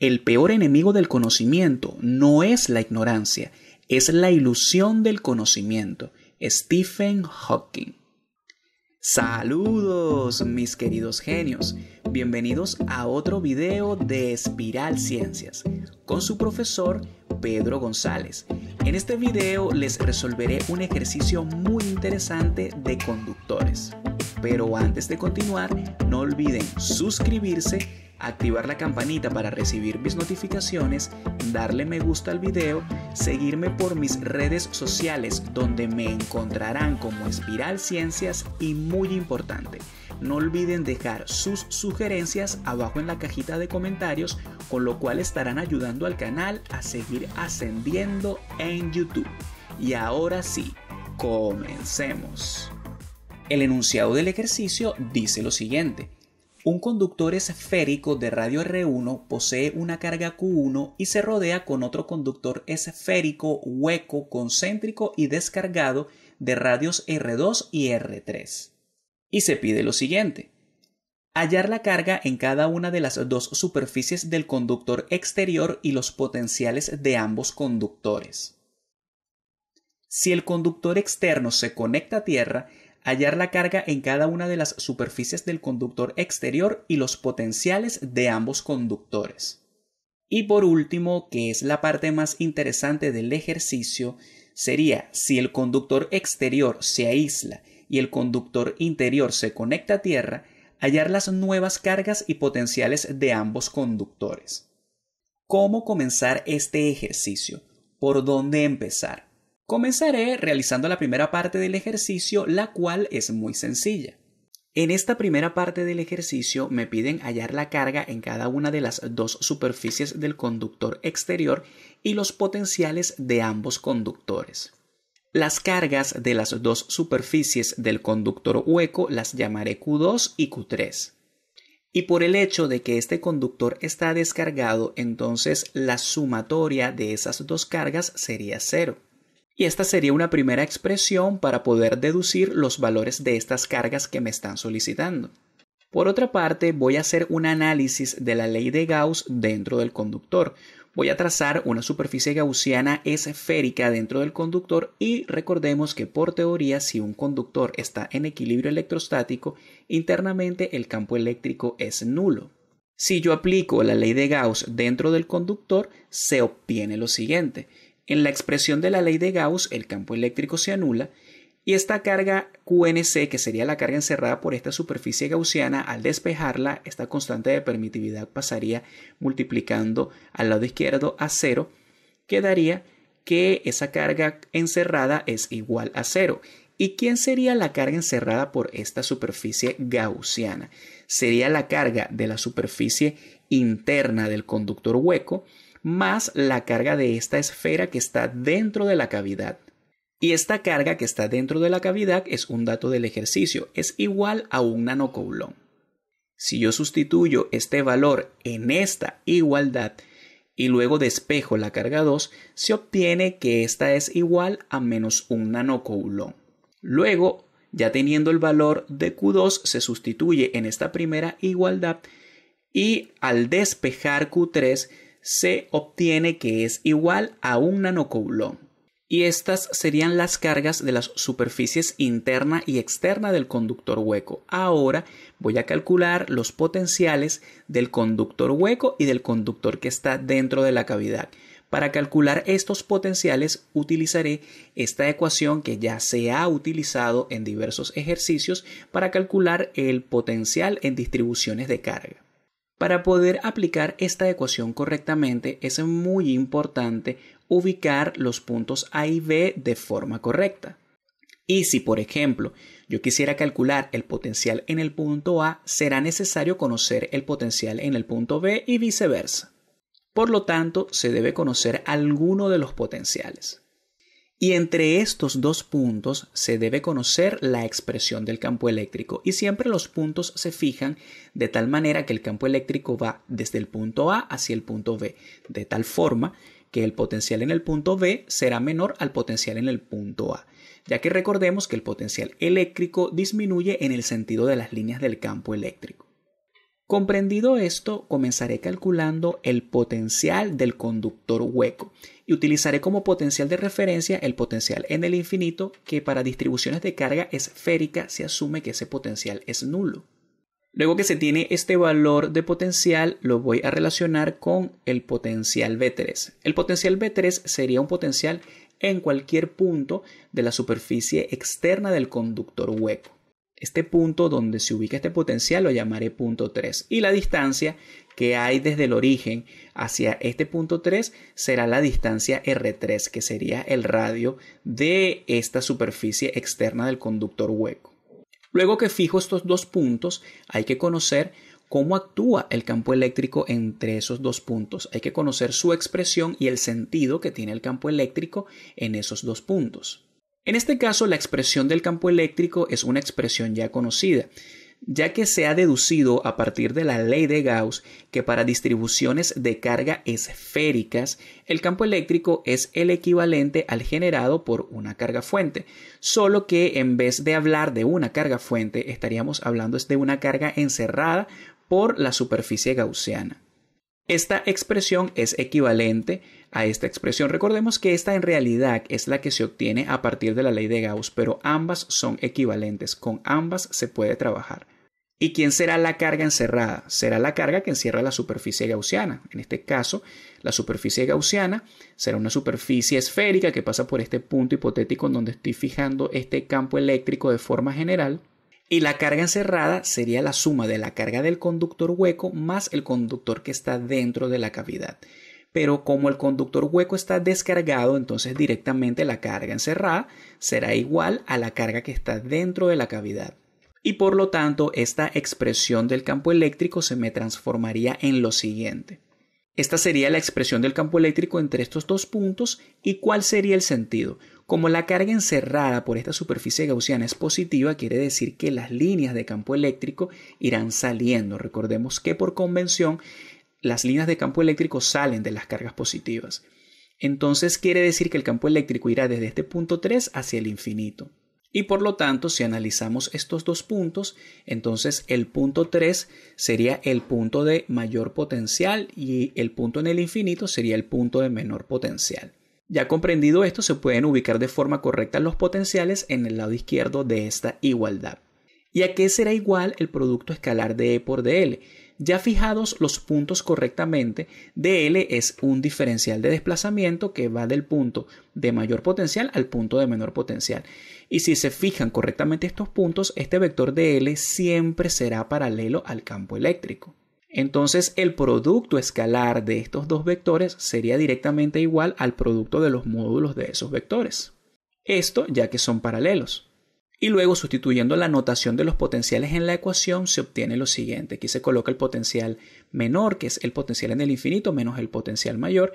El peor enemigo del conocimiento no es la ignorancia, es la ilusión del conocimiento. Stephen Hawking. Saludos mis queridos genios, bienvenidos a otro video de Espiral Ciencias con su profesor Pedro González. En este video les resolveré un ejercicio muy interesante de conductores. Pero antes de continuar, no olviden suscribirse, activar la campanita para recibir mis notificaciones, darle me gusta al video, seguirme por mis redes sociales donde me encontrarán como Espiral Ciencias y muy importante, no olviden dejar sus sugerencias abajo en la cajita de comentarios, con lo cual estarán ayudando al canal a seguir ascendiendo en YouTube. Y ahora sí, comencemos. El enunciado del ejercicio dice lo siguiente. Un conductor esférico de radio R1 posee una carga Q1 y se rodea con otro conductor esférico, hueco, concéntrico y descargado de radios R2 y R3. Y se pide lo siguiente. Hallar la carga en cada una de las dos superficies del conductor exterior y los potenciales de ambos conductores. Si el conductor externo se conecta a tierra, hallar la carga en cada una de las superficies del conductor exterior y los potenciales de ambos conductores. Y por último, que es la parte más interesante del ejercicio, sería si el conductor exterior se aísla y el conductor interior se conecta a tierra, hallar las nuevas cargas y potenciales de ambos conductores. ¿Cómo comenzar este ejercicio? ¿Por dónde empezar? Comenzaré realizando la primera parte del ejercicio, la cual es muy sencilla. En esta primera parte del ejercicio me piden hallar la carga en cada una de las dos superficies del conductor exterior y los potenciales de ambos conductores. Las cargas de las dos superficies del conductor hueco las llamaré Q2 y Q3. Y por el hecho de que este conductor está descargado, entonces la sumatoria de esas dos cargas sería 0. Y esta sería una primera expresión para poder deducir los valores de estas cargas que me están solicitando. Por otra parte, voy a hacer un análisis de la ley de Gauss dentro del conductor. Voy a trazar una superficie gaussiana esférica dentro del conductor y recordemos que por teoría, si un conductor está en equilibrio electrostático, internamente el campo eléctrico es nulo. Si yo aplico la ley de Gauss dentro del conductor, se obtiene lo siguiente. En la expresión de la ley de Gauss, el campo eléctrico se anula y esta carga QNC, que sería la carga encerrada por esta superficie gaussiana, al despejarla, esta constante de permitividad pasaría multiplicando al lado izquierdo a 0, quedaría que esa carga encerrada es igual a 0. ¿Y quién sería la carga encerrada por esta superficie gaussiana? Sería la carga de la superficie interna del conductor hueco, más la carga de esta esfera que está dentro de la cavidad. Y esta carga que está dentro de la cavidad es un dato del ejercicio, es igual a 1 nanocoulomb. Si yo sustituyo este valor en esta igualdad y luego despejo la carga 2, se obtiene que esta es igual a menos 1 nanocoulomb. Luego, ya teniendo el valor de Q2, se sustituye en esta primera igualdad y al despejar Q3, se obtiene que es igual a 1 nanocoulomb. Y estas serían las cargas de las superficies interna y externa del conductor hueco. Ahora voy a calcular los potenciales del conductor hueco y del conductor que está dentro de la cavidad. Para calcular estos potenciales utilizaré esta ecuación que ya se ha utilizado en diversos ejercicios para calcular el potencial en distribuciones de carga. Para poder aplicar esta ecuación correctamente es muy importante ubicar los puntos A y B de forma correcta. Y si, por ejemplo, yo quisiera calcular el potencial en el punto A, será necesario conocer el potencial en el punto B y viceversa. Por lo tanto, se debe conocer alguno de los potenciales. Y entre estos dos puntos se debe conocer la expresión del campo eléctrico y siempre los puntos se fijan de tal manera que el campo eléctrico va desde el punto A hacia el punto B, de tal forma que el potencial en el punto B será menor al potencial en el punto A, ya que recordemos que el potencial eléctrico disminuye en el sentido de las líneas del campo eléctrico. Comprendido esto, comenzaré calculando el potencial del conductor hueco y utilizaré como potencial de referencia el potencial en el infinito, que para distribuciones de carga esférica se asume que ese potencial es nulo. Luego que se tiene este valor de potencial, lo voy a relacionar con el potencial V3. El potencial V3 sería un potencial en cualquier punto de la superficie externa del conductor hueco. Este punto donde se ubica este potencial lo llamaré punto 3 y la distancia que hay desde el origen hacia este punto 3 será la distancia R3, que sería el radio de esta superficie externa del conductor hueco. Luego que fijo estos dos puntos, hay que conocer cómo actúa el campo eléctrico entre esos dos puntos. Hay que conocer su expresión y el sentido que tiene el campo eléctrico en esos dos puntos. En este caso, la expresión del campo eléctrico es una expresión ya conocida, ya que se ha deducido a partir de la ley de Gauss que para distribuciones de carga esféricas, el campo eléctrico es el equivalente al generado por una carga fuente, solo que en vez de hablar de una carga fuente, estaríamos hablando de una carga encerrada por la superficie gaussiana. Esta expresión es equivalente a esta expresión. Recordemos que esta en realidad es la que se obtiene a partir de la ley de Gauss, pero ambas son equivalentes. Con ambas se puede trabajar. ¿Y quién será la carga encerrada? Será la carga que encierra la superficie gaussiana. En este caso, la superficie gaussiana será una superficie esférica que pasa por este punto hipotético en donde estoy fijando este campo eléctrico de forma general. Y la carga encerrada sería la suma de la carga del conductor hueco más el conductor que está dentro de la cavidad. Pero como el conductor hueco está descargado, entonces directamente la carga encerrada será igual a la carga que está dentro de la cavidad. Y por lo tanto, esta expresión del campo eléctrico se me transformaría en lo siguiente. Esta sería la expresión del campo eléctrico entre estos dos puntos. ¿Y cuál sería el sentido? Como la carga encerrada por esta superficie gaussiana es positiva, quiere decir que las líneas de campo eléctrico irán saliendo. Recordemos que por convención las líneas de campo eléctrico salen de las cargas positivas. Entonces quiere decir que el campo eléctrico irá desde este punto 3 hacia el infinito. Y por lo tanto, si analizamos estos dos puntos, entonces el punto 3 sería el punto de mayor potencial y el punto en el infinito sería el punto de menor potencial. Ya comprendido esto, se pueden ubicar de forma correcta los potenciales en el lado izquierdo de esta igualdad. ¿Y a qué será igual el producto escalar de E por dl? Ya fijados los puntos correctamente, dl es un diferencial de desplazamiento que va del punto de mayor potencial al punto de menor potencial. Y si se fijan correctamente estos puntos, este vector dl siempre será paralelo al campo eléctrico. Entonces el producto escalar de estos dos vectores sería directamente igual al producto de los módulos de esos vectores. Esto ya que son paralelos. Y luego, sustituyendo la notación de los potenciales en la ecuación, se obtiene lo siguiente. Aquí se coloca el potencial menor, que es el potencial en el infinito, menos el potencial mayor.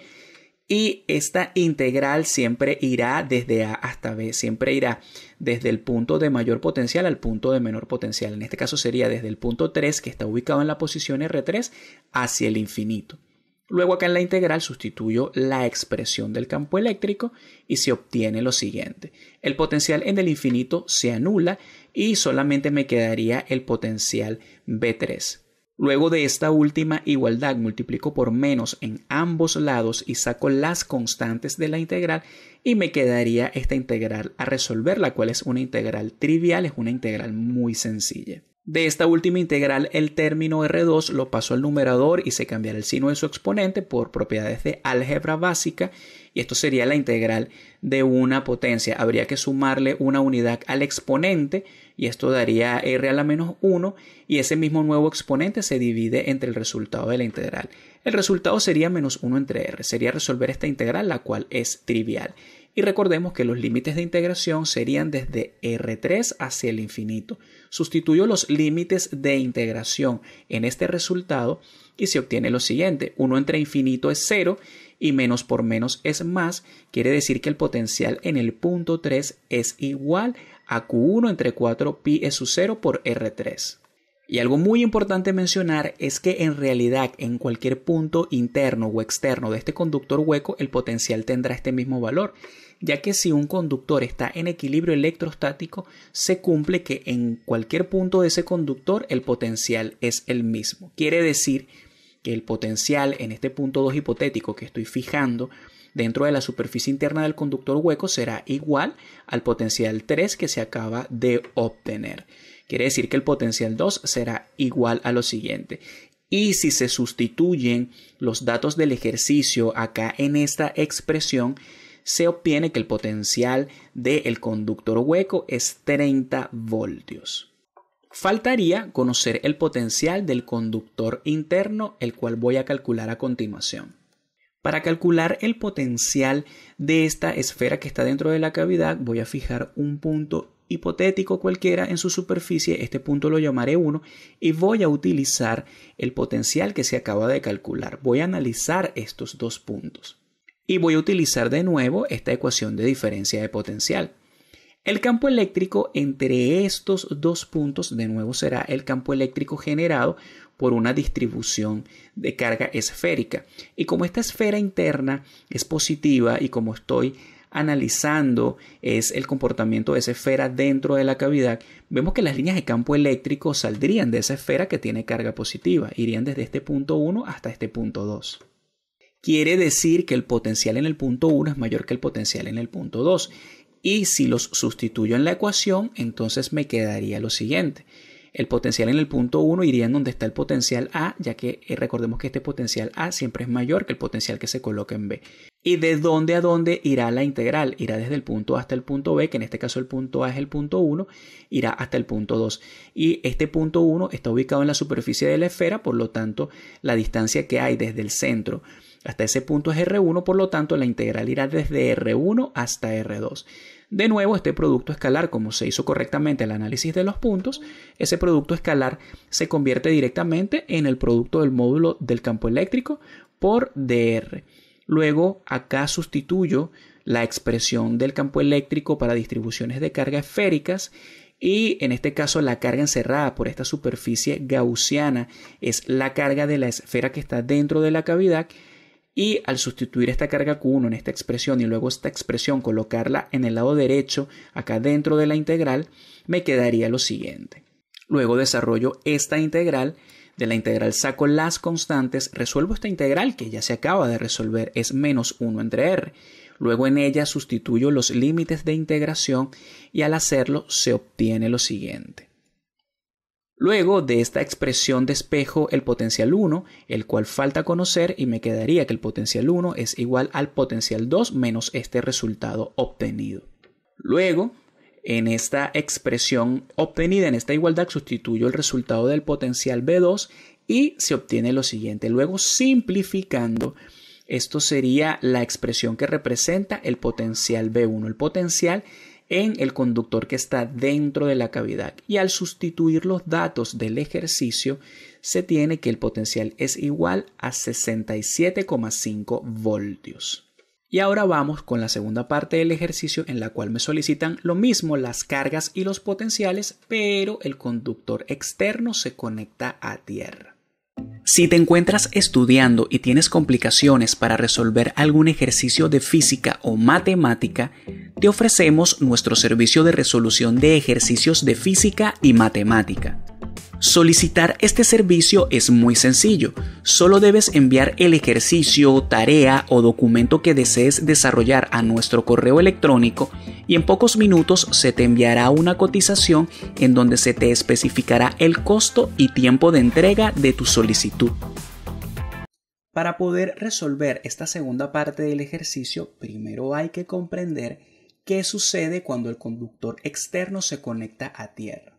Y esta integral siempre irá desde A hasta B, siempre irá desde el punto de mayor potencial al punto de menor potencial. En este caso sería desde el punto 3, que está ubicado en la posición R3, hacia el infinito. Luego acá en la integral sustituyo la expresión del campo eléctrico y se obtiene lo siguiente. El potencial en el infinito se anula y solamente me quedaría el potencial V3. Luego de esta última igualdad multiplico por menos en ambos lados y saco las constantes de la integral y me quedaría esta integral a resolver, la cual es una integral trivial, es una integral muy sencilla. De esta última integral, el término R2 lo paso al numerador y se cambiará el signo de su exponente por propiedades de álgebra básica y esto sería la integral de una potencia. Habría que sumarle una unidad al exponente y esto daría R a la menos 1 y ese mismo nuevo exponente se divide entre el resultado de la integral. El resultado sería menos 1 entre R, sería resolver esta integral, la cual es trivial. Y recordemos que los límites de integración serían desde R3 hacia el infinito. Sustituyo los límites de integración en este resultado y se obtiene lo siguiente. 1 entre infinito es 0 y menos por menos es más. Quiere decir que el potencial en el punto 3 es igual a Q1 entre 4 pi E sub 0 por R3. Y algo muy importante mencionar es que en realidad en cualquier punto interno o externo de este conductor hueco el potencial tendrá este mismo valor, ya que si un conductor está en equilibrio electrostático se cumple que en cualquier punto de ese conductor el potencial es el mismo. Quiere decir que el potencial en este punto 2 hipotético que estoy fijando dentro de la superficie interna del conductor hueco será igual al potencial 3 que se acaba de obtener. Quiere decir que el potencial 2 será igual a lo siguiente. Y si se sustituyen los datos del ejercicio acá en esta expresión, se obtiene que el potencial del conductor hueco es 30 voltios. Faltaría conocer el potencial del conductor interno, el cual voy a calcular a continuación. Para calcular el potencial de esta esfera que está dentro de la cavidad, voy a fijar un punto hipotético cualquiera en su superficie. Este punto lo llamaré 1 y voy a utilizar el potencial que se acaba de calcular. Voy a analizar estos dos puntos y voy a utilizar de nuevo esta ecuación de diferencia de potencial. El campo eléctrico entre estos dos puntos de nuevo será el campo eléctrico generado por una distribución de carga esférica. Y como esta esfera interna es positiva y como estoy analizando es el comportamiento de esa esfera dentro de la cavidad, vemos que las líneas de campo eléctrico saldrían de esa esfera que tiene carga positiva, irían desde este punto 1 hasta este punto 2. Quiere decir que el potencial en el punto 1 es mayor que el potencial en el punto 2. Y si los sustituyo en la ecuación, entonces me quedaría lo siguiente. El potencial en el punto 1 iría en donde está el potencial A, ya que recordemos que este potencial A siempre es mayor que el potencial que se coloca en B. ¿Y de dónde a dónde irá la integral? Irá desde el punto A hasta el punto B, que en este caso el punto A es el punto 1, irá hasta el punto 2. Y este punto 1 está ubicado en la superficie de la esfera, por lo tanto la distancia que hay desde el centro hasta ese punto es R1, por lo tanto la integral irá desde R1 hasta R2. De nuevo, este producto escalar, como se hizo correctamente el análisis de los puntos, ese producto escalar se convierte directamente en el producto del módulo del campo eléctrico por dr. Luego, acá sustituyo la expresión del campo eléctrico para distribuciones de carga esféricas y en este caso la carga encerrada por esta superficie gaussiana es la carga de la esfera que está dentro de la cavidad. Y al sustituir esta carga Q1 en esta expresión y luego esta expresión colocarla en el lado derecho, acá dentro de la integral, me quedaría lo siguiente. Luego desarrollo esta integral, de la integral saco las constantes, resuelvo esta integral que ya se acaba de resolver, es menos 1 entre R. Luego en ella sustituyo los límites de integración y al hacerlo se obtiene lo siguiente. Luego de esta expresión despejo el potencial 1, el cual falta conocer y me quedaría que el potencial 1 es igual al potencial 2 menos este resultado obtenido. Luego, en esta expresión obtenida en esta igualdad sustituyo el resultado del potencial B2 y se obtiene lo siguiente. Luego simplificando, esto sería la expresión que representa el potencial B1, el potencial en el conductor que está dentro de la cavidad. Y al sustituir los datos del ejercicio, se tiene que el potencial es igual a 67,5 voltios. Y ahora vamos con la segunda parte del ejercicio en la cual me solicitan lo mismo, las cargas y los potenciales, pero el conductor externo se conecta a tierra. Si te encuentras estudiando y tienes complicaciones para resolver algún ejercicio de física o matemática, te ofrecemos nuestro servicio de resolución de ejercicios de física y matemática. Solicitar este servicio es muy sencillo. Solo debes enviar el ejercicio, tarea o documento que desees desarrollar a nuestro correo electrónico y en pocos minutos se te enviará una cotización en donde se te especificará el costo y tiempo de entrega de tu solicitud. Para poder resolver esta segunda parte del ejercicio, primero hay que comprender qué sucede cuando el conductor externo se conecta a tierra.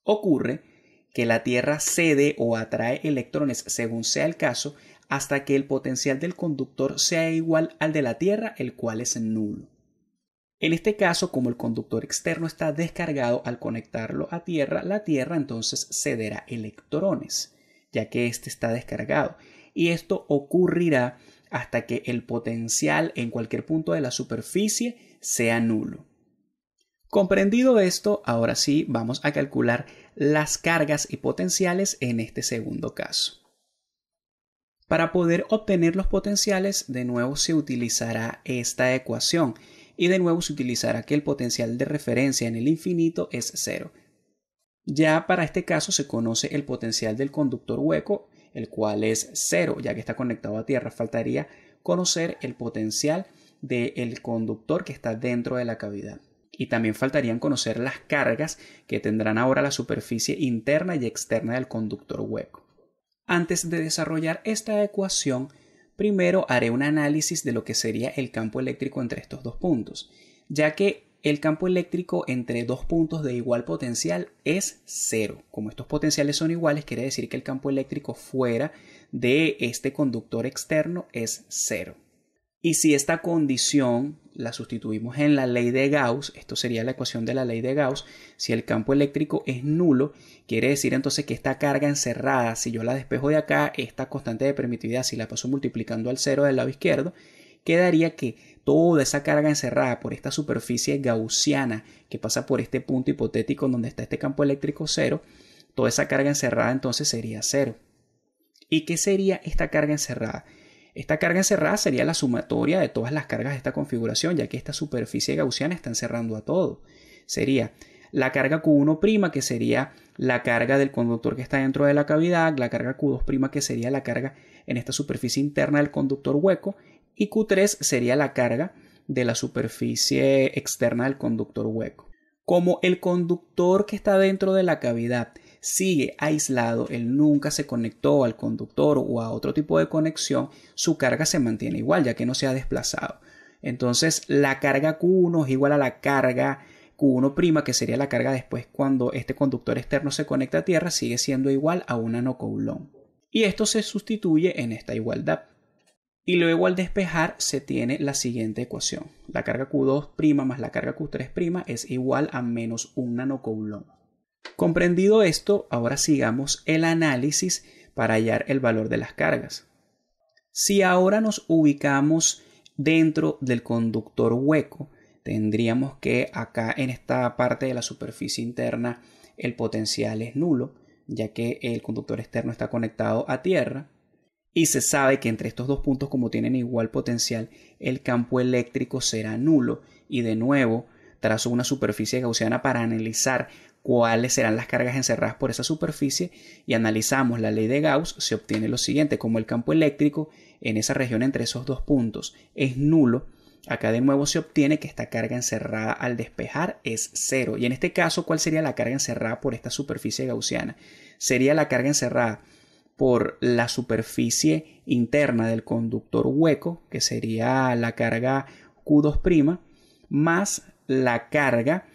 Ocurre que la Tierra cede o atrae electrones según sea el caso hasta que el potencial del conductor sea igual al de la Tierra, el cual es nulo. En este caso, como el conductor externo está descargado al conectarlo a Tierra, la Tierra entonces cederá electrones, ya que éste está descargado. Y esto ocurrirá hasta que el potencial en cualquier punto de la superficie sea nulo. Comprendido esto, ahora sí vamos a calcular las cargas y potenciales en este segundo caso. Para poder obtener los potenciales, de nuevo se utilizará esta ecuación y de nuevo se utilizará que el potencial de referencia en el infinito es 0. Ya para este caso se conoce el potencial del conductor hueco, el cual es 0, ya que está conectado a tierra. Faltaría conocer el potencial del conductor que está dentro de la cavidad. Y también faltarían conocer las cargas que tendrán ahora la superficie interna y externa del conductor hueco. Antes de desarrollar esta ecuación, primero haré un análisis de lo que sería el campo eléctrico entre estos dos puntos, ya que el campo eléctrico entre dos puntos de igual potencial es 0. Como estos potenciales son iguales, quiere decir que el campo eléctrico fuera de este conductor externo es 0. Y si esta condición la sustituimos en la ley de Gauss, esto sería la ecuación de la ley de Gauss, si el campo eléctrico es nulo, quiere decir entonces que esta carga encerrada, si yo la despejo de acá, esta constante de permitividad, si la paso multiplicando al 0 del lado izquierdo, quedaría que toda esa carga encerrada por esta superficie gaussiana que pasa por este punto hipotético donde está este campo eléctrico 0, toda esa carga encerrada entonces sería 0. ¿Y qué sería esta carga encerrada? Esta carga encerrada sería la sumatoria de todas las cargas de esta configuración, ya que esta superficie gaussiana está encerrando a todo. Sería la carga Q1', que sería la carga del conductor que está dentro de la cavidad, la carga Q2', que sería la carga en esta superficie interna del conductor hueco, y Q3 sería la carga de la superficie externa del conductor hueco. Como el conductor que está dentro de la cavidad sigue aislado, él nunca se conectó al conductor o a otro tipo de conexión, su carga se mantiene igual, ya que no se ha desplazado. Entonces la carga Q1 es igual a la carga Q1', que sería la carga después cuando este conductor externo se conecta a tierra, sigue siendo igual a un nanocoulomb. Y esto se sustituye en esta igualdad. Y luego al despejar se tiene la siguiente ecuación. La carga Q2' más la carga Q3' es igual a menos un nanocoulomb. Comprendido esto, ahora sigamos el análisis para hallar el valor de las cargas. Si ahora nos ubicamos dentro del conductor hueco, tendríamos que acá en esta parte de la superficie interna el potencial es nulo, ya que el conductor externo está conectado a tierra. Y se sabe que entre estos dos puntos, como tienen igual potencial, el campo eléctrico será nulo. Y de nuevo, trazo una superficie gaussiana para analizar cuáles serán las cargas encerradas por esa superficie y analizamos la ley de Gauss, se obtiene lo siguiente: como el campo eléctrico en esa región entre esos dos puntos es nulo, acá de nuevo se obtiene que esta carga encerrada al despejar es 0. Y en este caso, ¿cuál sería la carga encerrada por esta superficie gaussiana? Sería la carga encerrada por la superficie interna del conductor hueco, que sería la carga Q2', más la carga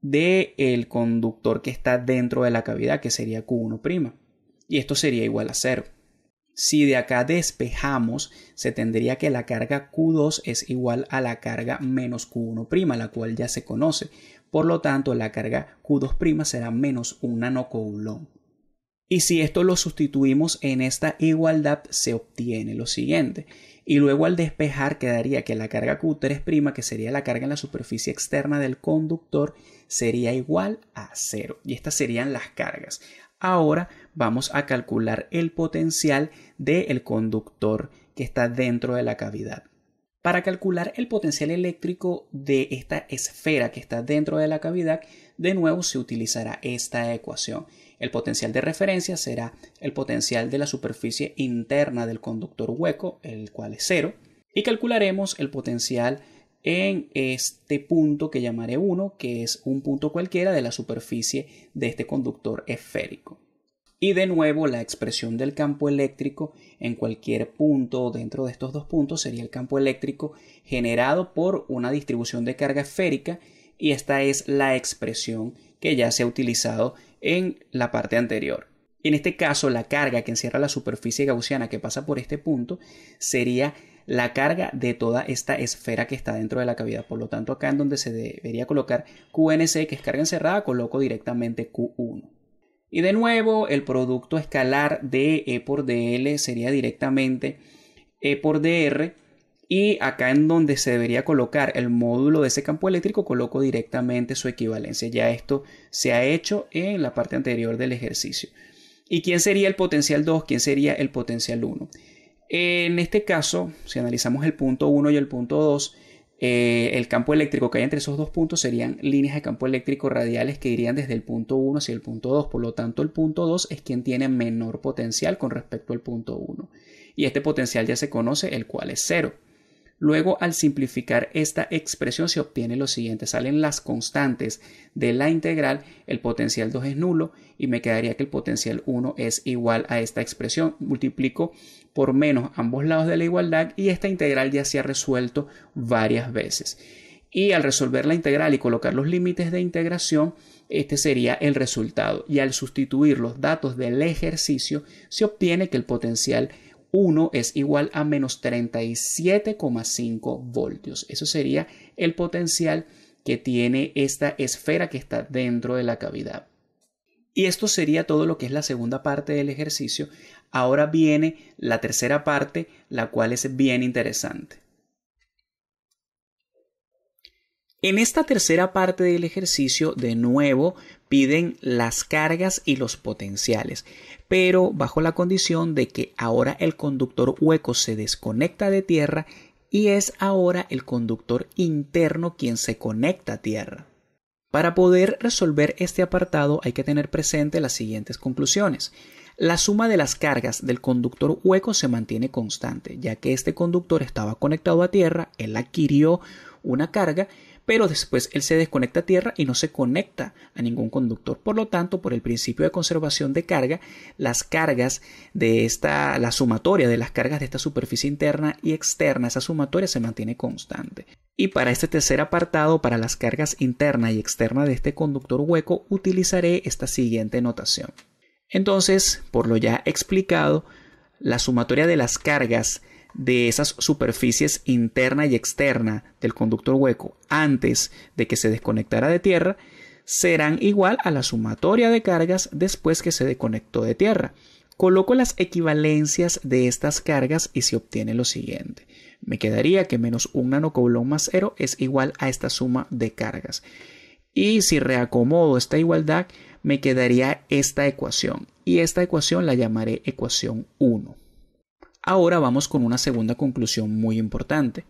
del conductor que está dentro de la cavidad, que sería Q1'. Y esto sería igual a 0. Si de acá despejamos, se tendría que la carga Q2 es igual a la carga menos Q1', la cual ya se conoce. Por lo tanto, la carga Q2' será menos un nanocoulomb. Y si esto lo sustituimos en esta igualdad, se obtiene lo siguiente. Y luego al despejar quedaría que la carga Q3', que sería la carga en la superficie externa del conductor, sería igual a 0. Y estas serían las cargas. Ahora vamos a calcular el potencial del conductor que está dentro de la cavidad. Para calcular el potencial eléctrico de esta esfera que está dentro de la cavidad, de nuevo se utilizará esta ecuación. El potencial de referencia será el potencial de la superficie interna del conductor hueco, el cual es 0, y calcularemos el potencial en este punto que llamaré 1, que es un punto cualquiera de la superficie de este conductor esférico. Y de nuevo la expresión del campo eléctrico en cualquier punto dentro de estos dos puntos sería el campo eléctrico generado por una distribución de carga esférica, y esta es la expresión que ya se ha utilizado en la parte anterior. En este caso, la carga que encierra la superficie gaussiana que pasa por este punto sería la carga de toda esta esfera que está dentro de la cavidad. Por lo tanto, acá en donde se debería colocar QNC, que es carga encerrada, coloco directamente Q1. Y de nuevo, el producto escalar de E por dl sería directamente E por dr, Y acá en donde se debería colocar el módulo de ese campo eléctrico, coloco directamente su equivalencia. Ya esto se ha hecho en la parte anterior del ejercicio. ¿Y quién sería el potencial 2? ¿Quién sería el potencial 1? En este caso, si analizamos el punto 1 y el punto 2, el campo eléctrico que hay entre esos dos puntos serían líneas de campo eléctrico radiales que irían desde el punto 1 hacia el punto 2. Por lo tanto, el punto 2 es quien tiene menor potencial con respecto al punto 1. Y este potencial ya se conoce, el cual es 0. Luego, al simplificar esta expresión se obtiene lo siguiente. Salen las constantes de la integral, el potencial 2 es nulo y me quedaría que el potencial 1 es igual a esta expresión. Multiplico por menos ambos lados de la igualdad y esta integral ya se ha resuelto varias veces. Y al resolver la integral y colocar los límites de integración, este sería el resultado. Y al sustituir los datos del ejercicio, se obtiene que el potencial 1 es igual a menos 37,5 voltios. Eso sería el potencial que tiene esta esfera que está dentro de la cavidad. Y esto sería todo lo que es la segunda parte del ejercicio. Ahora viene la tercera parte, la cual es bien interesante. En esta tercera parte del ejercicio, de nuevo, piden las cargas y los potenciales, pero bajo la condición de que ahora el conductor hueco se desconecta de tierra y es ahora el conductor interno quien se conecta a tierra. Para poder resolver este apartado hay que tener presente las siguientes conclusiones. La suma de las cargas del conductor hueco se mantiene constante, ya que este conductor estaba conectado a tierra, él adquirió una carga, pero después él se desconecta a tierra y no se conecta a ningún conductor. Por lo tanto, por el principio de conservación de carga, las cargas de la sumatoria de las cargas de esta superficie interna y externa, esa sumatoria se mantiene constante. Y para este tercer apartado, para las cargas interna y externa de este conductor hueco, utilizaré esta siguiente notación. Entonces, por lo ya explicado, la sumatoria de las cargas de esas superficies interna y externa del conductor hueco antes de que se desconectara de tierra serán igual a la sumatoria de cargas después que se desconectó de tierra. Coloco las equivalencias de estas cargas y se obtiene lo siguiente. Me quedaría que menos un nanocoulomb más 0 es igual a esta suma de cargas. Y si reacomodo esta igualdad, me quedaría esta ecuación. Y esta ecuación la llamaré ecuación 1. Ahora vamos con una segunda conclusión muy importante.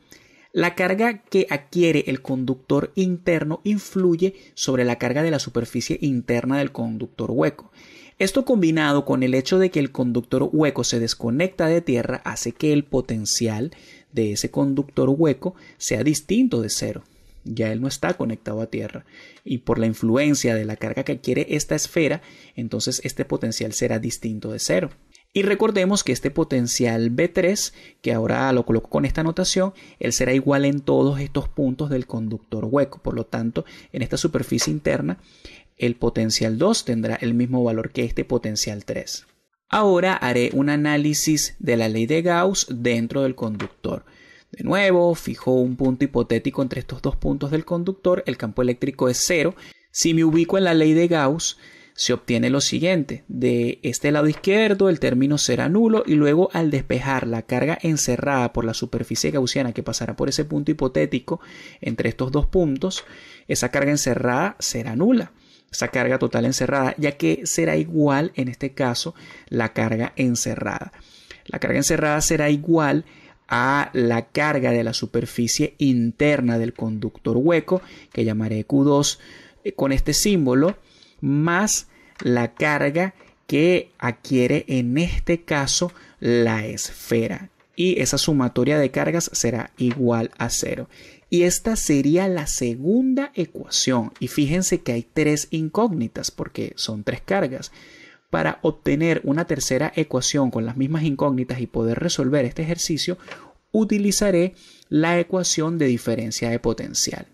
La carga que adquiere el conductor interno influye sobre la carga de la superficie interna del conductor hueco. Esto combinado con el hecho de que el conductor hueco se desconecta de tierra hace que el potencial de ese conductor hueco sea distinto de 0. Ya él no está conectado a tierra y por la influencia de la carga que adquiere esta esfera, entonces este potencial será distinto de 0. Y recordemos que este potencial B3, que ahora lo coloco con esta notación, él será igual en todos estos puntos del conductor hueco. Por lo tanto, en esta superficie interna, el potencial 2 tendrá el mismo valor que este potencial 3. Ahora haré un análisis de la ley de Gauss dentro del conductor. De nuevo, fijo un punto hipotético entre estos dos puntos del conductor. El campo eléctrico es 0. Si me ubico en la ley de Gauss, se obtiene lo siguiente. De este lado izquierdo el término será nulo y luego al despejar la carga encerrada por la superficie gaussiana que pasará por ese punto hipotético entre estos dos puntos, esa carga encerrada será nula. Esa carga total encerrada, ya que será igual en este caso la carga encerrada. La carga encerrada será igual a la carga de la superficie interna del conductor hueco, que llamaré Q2 con este símbolo, más la carga que adquiere en este caso la esfera. Y esa sumatoria de cargas será igual a 0. Y esta sería la segunda ecuación. Y fíjense que hay 3 incógnitas porque son 3 cargas. Para obtener una tercera ecuación con las mismas incógnitas y poder resolver este ejercicio, utilizaré la ecuación de diferencia de potencial.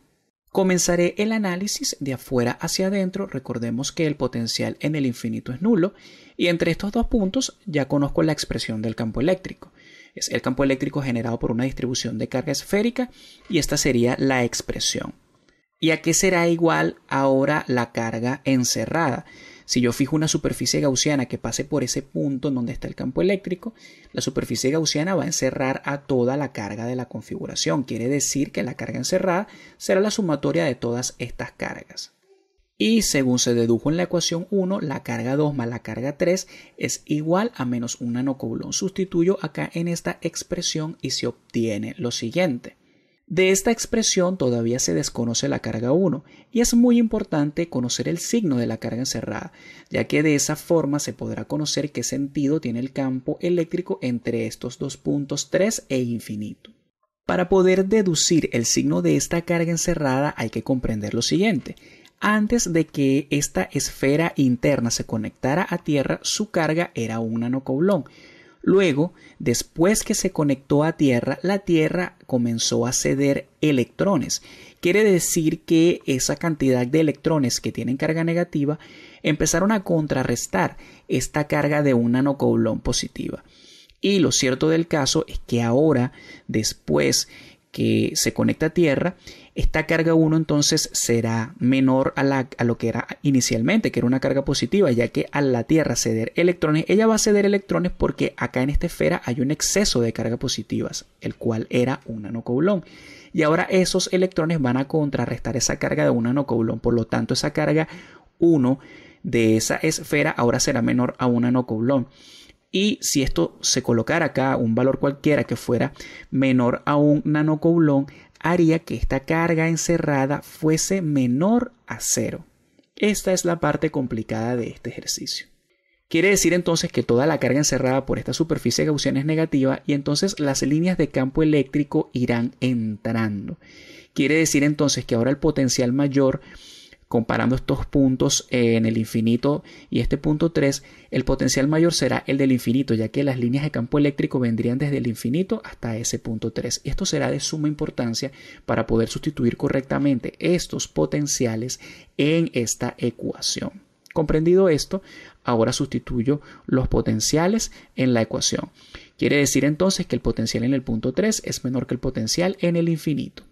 Comenzaré el análisis de afuera hacia adentro. Recordemos que el potencial en el infinito es nulo y entre estos dos puntos ya conozco la expresión del campo eléctrico. Es el campo eléctrico generado por una distribución de carga esférica y esta sería la expresión. ¿Y a qué será igual ahora la carga encerrada? Si yo fijo una superficie gaussiana que pase por ese punto en donde está el campo eléctrico, la superficie gaussiana va a encerrar a toda la carga de la configuración. Quiere decir que la carga encerrada será la sumatoria de todas estas cargas. Y según se dedujo en la ecuación 1, la carga 2 más la carga 3 es igual a menos 1 nanocoulomb. Sustituyo acá en esta expresión y se obtiene lo siguiente. De esta expresión todavía se desconoce la carga 1 y es muy importante conocer el signo de la carga encerrada, ya que de esa forma se podrá conocer qué sentido tiene el campo eléctrico entre estos dos puntos 3 e infinito. Para poder deducir el signo de esta carga encerrada hay que comprender lo siguiente. Antes de que esta esfera interna se conectara a Tierra, su carga era 1 nanocoulomb. Luego, después que se conectó a Tierra, la Tierra comenzó a ceder electrones. Quiere decir que esa cantidad de electrones que tienen carga negativa empezaron a contrarrestar esta carga de 1 nanocoulomb positiva. Y lo cierto del caso es que ahora, después que se conecta a Tierra, esta carga 1 entonces será menor a lo que era inicialmente, que era una carga positiva, ya que a la Tierra ceder electrones, ella va a ceder electrones porque acá en esta esfera hay un exceso de cargas positivas, el cual era 1 nanocoulomb. Y ahora esos electrones van a contrarrestar esa carga de 1 nanocoulomb, por lo tanto esa carga 1 de esa esfera ahora será menor a 1 nanocoulomb. Y si esto se colocara acá, un valor cualquiera que fuera menor a 1 nanocoulomb, haría que esta carga encerrada fuese menor a 0. Esta es la parte complicada de este ejercicio. Quiere decir entonces que toda la carga encerrada por esta superficie gaussiana es negativa y entonces las líneas de campo eléctrico irán entrando. Quiere decir entonces que ahora el potencial mayor, comparando estos puntos en el infinito y este punto 3, el potencial mayor será el del infinito, ya que las líneas de campo eléctrico vendrían desde el infinito hasta ese punto 3. Esto será de suma importancia para poder sustituir correctamente estos potenciales en esta ecuación. Comprendido esto, ahora sustituyo los potenciales en la ecuación. Quiere decir entonces que el potencial en el punto 3 es menor que el potencial en el infinito.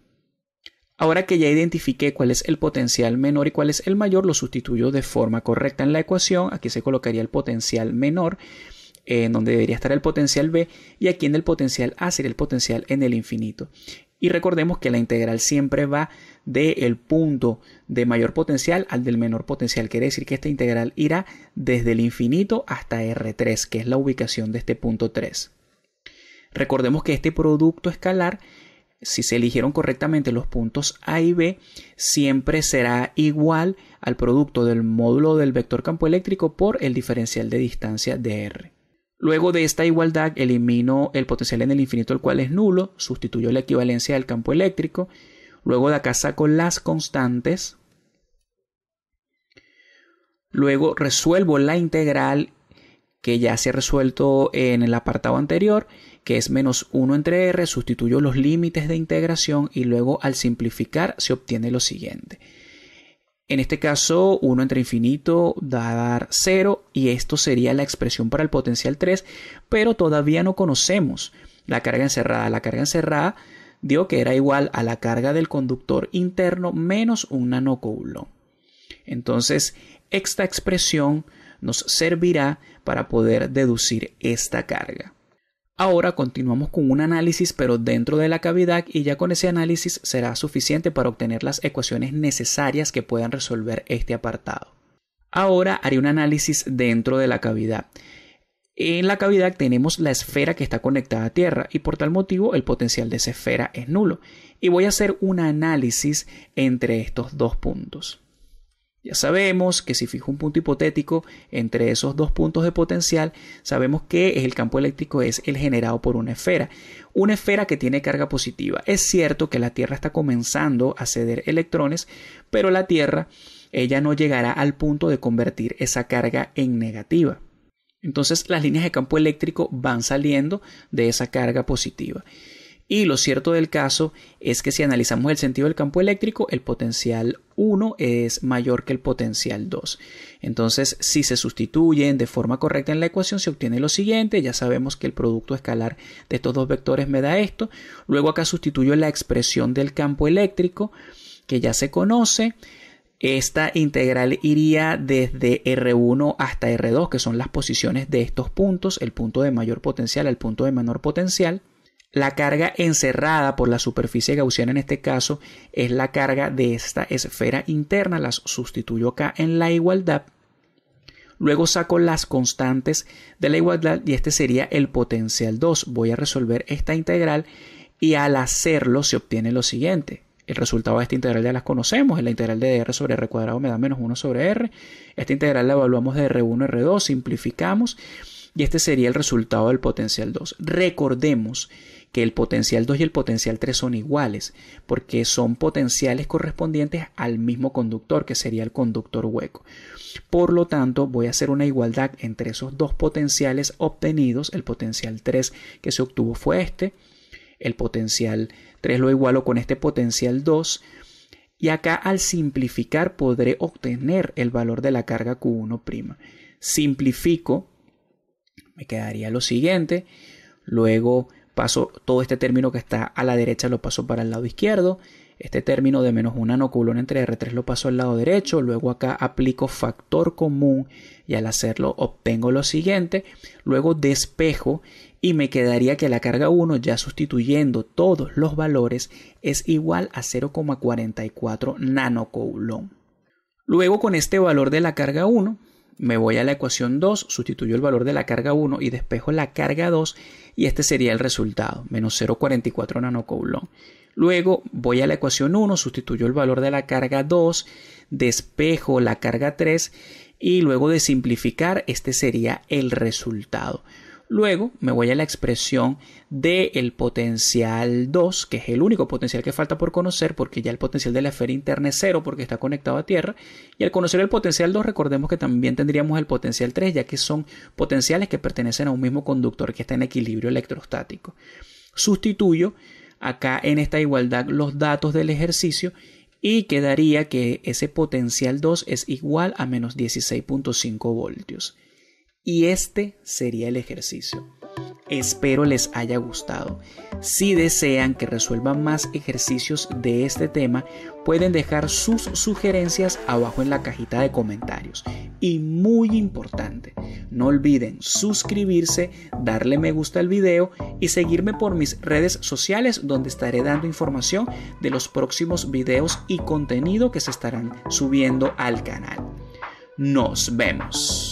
Ahora que ya identifiqué cuál es el potencial menor y cuál es el mayor, lo sustituyo de forma correcta en la ecuación. Aquí se colocaría el potencial menor, en donde debería estar el potencial B, y aquí en el potencial A sería el potencial en el infinito. Y recordemos que la integral siempre va del punto de mayor potencial al del menor potencial. Quiere decir que esta integral irá desde el infinito hasta R3, que es la ubicación de este punto 3. Recordemos que este producto escalar, si se eligieron correctamente los puntos A y B, siempre será igual al producto del módulo del vector campo eléctrico por el diferencial de distancia de R. Luego de esta igualdad elimino el potencial en el infinito, el cual es nulo, sustituyo la equivalencia del campo eléctrico. Luego de acá saco las constantes. Luego resuelvo la integral que ya se ha resuelto en el apartado anterior, que es menos 1 entre r, sustituyo los límites de integración y luego al simplificar se obtiene lo siguiente. En este caso 1 entre infinito da a dar 0 y esto sería la expresión para el potencial 3, pero todavía no conocemos la carga encerrada. La carga encerrada dio que era igual a la carga del conductor interno menos 1 nanocoulomb. Entonces esta expresión nos servirá para poder deducir esta carga. Ahora continuamos con un análisis pero dentro de la cavidad y ya con ese análisis será suficiente para obtener las ecuaciones necesarias que puedan resolver este apartado. Ahora haré un análisis dentro de la cavidad. En la cavidad tenemos la esfera que está conectada a Tierra y por tal motivo el potencial de esa esfera es nulo. Y voy a hacer un análisis entre estos dos puntos. Ya sabemos que si fijo un punto hipotético entre esos dos puntos de potencial, sabemos que el campo eléctrico es el generado por una esfera que tiene carga positiva. Es cierto que la Tierra está comenzando a ceder electrones, pero la Tierra, ella no llegará al punto de convertir esa carga en negativa. Entonces las líneas de campo eléctrico van saliendo de esa carga positiva. Y lo cierto del caso es que si analizamos el sentido del campo eléctrico, el potencial 1 es mayor que el potencial 2. Entonces, si se sustituyen de forma correcta en la ecuación, se obtiene lo siguiente. Ya sabemos que el producto escalar de estos dos vectores me da esto. Luego acá sustituyo la expresión del campo eléctrico, que ya se conoce. Esta integral iría desde R1 hasta R2, que son las posiciones de estos puntos, el punto de mayor potencial al punto de menor potencial. La carga encerrada por la superficie gaussiana en este caso es la carga de esta esfera interna, las sustituyo acá en la igualdad. Luego saco las constantes de la igualdad y este sería el potencial 2. Voy a resolver esta integral y al hacerlo se obtiene lo siguiente. El resultado de esta integral ya las conocemos. La integral de r sobre r cuadrado me da menos 1 sobre r. Esta integral la evaluamos de R1 a R2, simplificamos y este sería el resultado del potencial 2. Recordemos que el potencial 2 y el potencial 3 son iguales porque son potenciales correspondientes al mismo conductor, que sería el conductor hueco. Por lo tanto, voy a hacer una igualdad entre esos dos potenciales obtenidos. El potencial 3 que se obtuvo fue este. El potencial 3 lo igualo con este potencial 2. Y acá al simplificar podré obtener el valor de la carga Q1'. Simplifico, me quedaría lo siguiente. Luego paso todo este término que está a la derecha, lo paso para el lado izquierdo. Este término de menos 1 nanocoulomb entre R3 lo paso al lado derecho. Luego acá aplico factor común y al hacerlo obtengo lo siguiente. Luego despejo y me quedaría que la carga 1, ya sustituyendo todos los valores, es igual a 0,44 nanocoulomb. Luego con este valor de la carga 1 me voy a la ecuación 2, sustituyo el valor de la carga 1 y despejo la carga 2 y este sería el resultado, menos 0,44 nanocoulomb. Luego voy a la ecuación 1, sustituyo el valor de la carga 2, despejo la carga 3 y luego de simplificar este sería el resultado. Luego me voy a la expresión del potencial 2, que es el único potencial que falta por conocer porque ya el potencial de la esfera interna es 0 porque está conectado a tierra. Y al conocer el potencial 2 recordemos que también tendríamos el potencial 3 ya que son potenciales que pertenecen a un mismo conductor que está en equilibrio electrostático. Sustituyo acá en esta igualdad los datos del ejercicio y quedaría que ese potencial 2 es igual a menos 16.5 voltios. Y este sería el ejercicio. Espero les haya gustado. Si desean que resuelvan más ejercicios de este tema, pueden dejar sus sugerencias abajo en la cajita de comentarios. Y muy importante, no olviden suscribirse, darle me gusta al video y seguirme por mis redes sociales donde estaré dando información de los próximos videos y contenido que se estarán subiendo al canal. Nos vemos.